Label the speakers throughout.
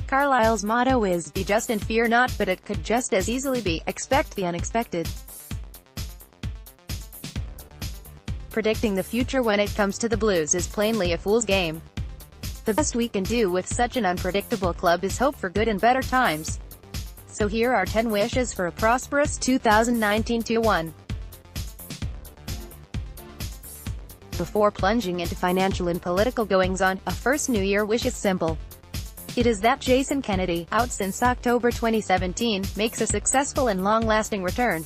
Speaker 1: Carlisle's motto is, "Be just and fear not," but it could just as easily be, "Expect the unexpected." Predicting the future when it comes to the Blues is plainly a fool's game. The best we can do with such an unpredictable club is hope for good and better times. So here are 10 wishes for a prosperous 2019-21. Before plunging into financial and political goings-on, a first New Year wish is simple. It is that Jason Kennedy, out since October 2017, makes a successful and long-lasting return.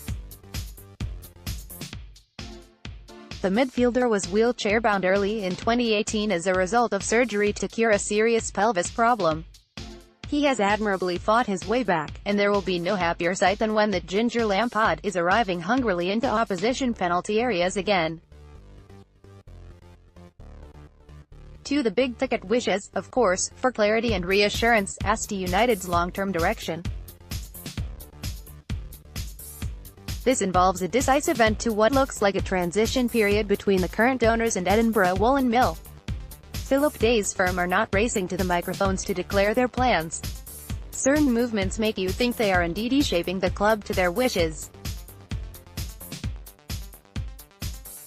Speaker 1: The midfielder was wheelchair-bound early in 2018 as a result of surgery to cure a serious pelvis problem. He has admirably fought his way back, and there will be no happier sight than when the Ginger Lamb pod is arriving hungrily into opposition penalty areas again. To the big-ticket wishes, of course, for clarity and reassurance as to United's long-term direction. This involves a decisive end to what looks like a transition period between the current owners and Edinburgh Woolen Mill. Philip Day's firm are not racing to the microphones to declare their plans. Certain movements make you think they are indeed shaping the club to their wishes.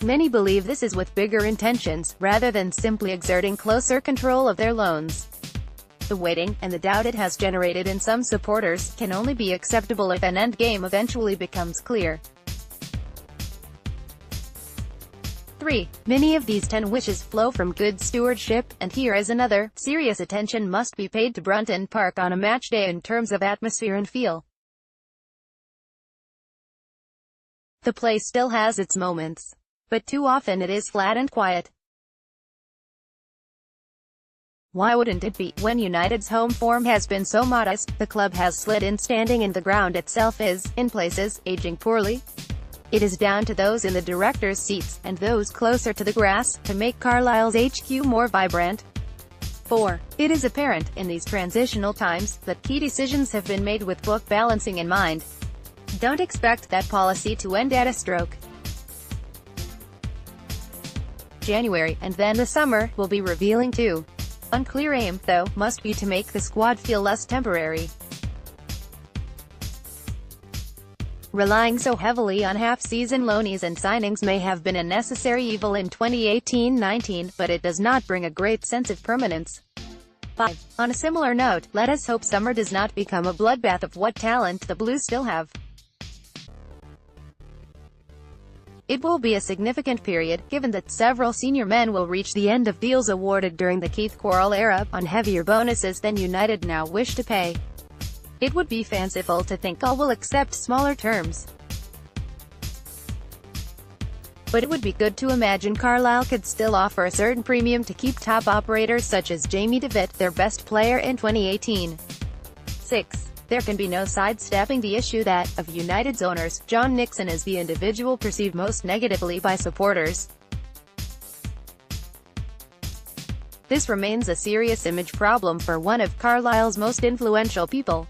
Speaker 1: Many believe this is with bigger intentions, rather than simply exerting closer control of their loans. The waiting, and the doubt it has generated in some supporters, can only be acceptable if an endgame eventually becomes clear. 3. Many of these 10 wishes flow from good stewardship, and here is another. Serious attention must be paid to Brunton Park on a match day in terms of atmosphere and feel. The place still has its moments, but too often it is flat and quiet. Why wouldn't it be, when United's home form has been so modest, the club has slid in standing and the ground itself is, in places, aging poorly? It is down to those in the directors' seats, and those closer to the grass, to make Carlisle's HQ more vibrant. 4. It is apparent, in these transitional times, that key decisions have been made with book balancing in mind. Don't expect that policy to end at a stroke. January, and then the summer, will be revealing too. Unclear aim, though, must be to make the squad feel less temporary. Relying so heavily on half-season loanees and signings may have been a necessary evil in 2018-19, but it does not bring a great sense of permanence. 5. On a similar note, let us hope summer does not become a bloodbath of what talent the Blues still have. It will be a significant period, given that several senior men will reach the end of deals awarded during the Keith Quarrell era, on heavier bonuses than United now wish to pay. It would be fanciful to think all will accept smaller terms. But it would be good to imagine Carlisle could still offer a certain premium to keep top operators such as Jamie DeWitt, their best player in 2018. 6. There can be no sidestepping the issue that, of United's owners, John Nixon is the individual perceived most negatively by supporters. This remains a serious image problem for one of Carlisle's most influential people.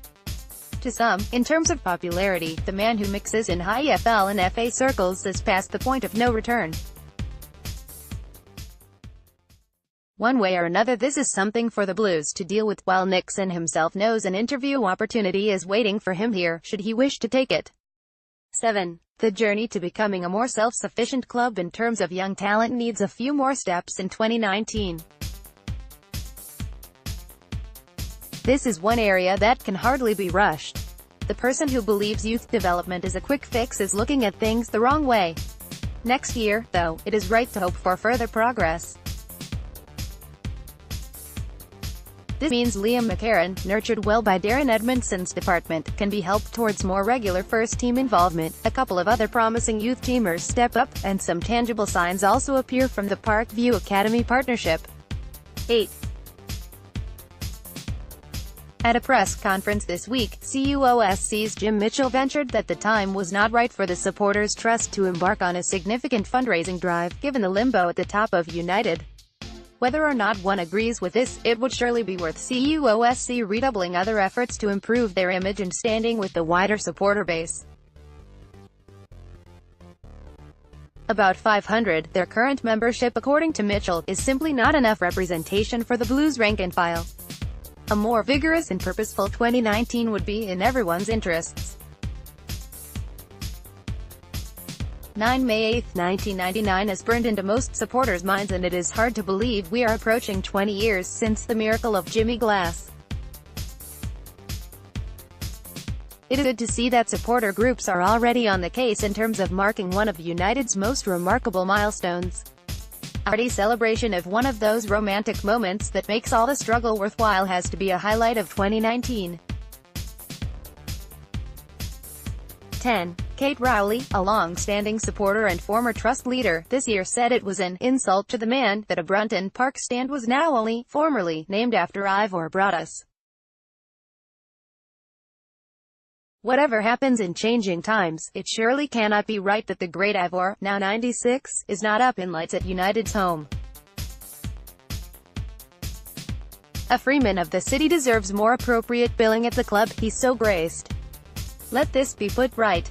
Speaker 1: To some, in terms of popularity, the man who mixes in high EFL and FA circles is past the point of no return. One way or another, this is something for the Blues to deal with, while Nixon himself knows an interview opportunity is waiting for him here, should he wish to take it. 7. The journey to becoming a more self-sufficient club in terms of young talent needs a few more steps in 2019. This is one area that can hardly be rushed. The person who believes youth development is a quick fix is looking at things the wrong way. Next year, though, it is right to hope for further progress. This means Liam McCarron, nurtured well by Darren Edmondson's department, can be helped towards more regular first-team involvement. A couple of other promising youth teamers step up, and some tangible signs also appear from the Parkview Academy partnership. 8. At a press conference this week, CUOSC's Jim Mitchell ventured that the time was not right for the supporters' trust to embark on a significant fundraising drive, given the limbo at the top of United. Whether or not one agrees with this, it would surely be worth CUOSC redoubling other efforts to improve their image and standing with the wider supporter base. About 500, their current membership according to Mitchell, is simply not enough representation for the Blues rank and file. A more vigorous and purposeful 2019 would be in everyone's interests. 9 May 8, 1999 is burned into most supporters' minds, and it is hard to believe we are approaching 20 years since the miracle of Jimmy Glass. It is good to see that supporter groups are already on the case in terms of marking one of United's most remarkable milestones. A hearty celebration of one of those romantic moments that makes all the struggle worthwhile has to be a highlight of 2019. 10. Kate Rowley, a long-standing supporter and former trust leader, this year said it was an insult to the man that a Brunton Park stand was now only formerly named after Ivor Broadus. Whatever happens in changing times, it surely cannot be right that the great Ivor, now 96, is not up in lights at United's home. A Freeman of the city deserves more appropriate billing at the club, he's so graced. Let this be put right.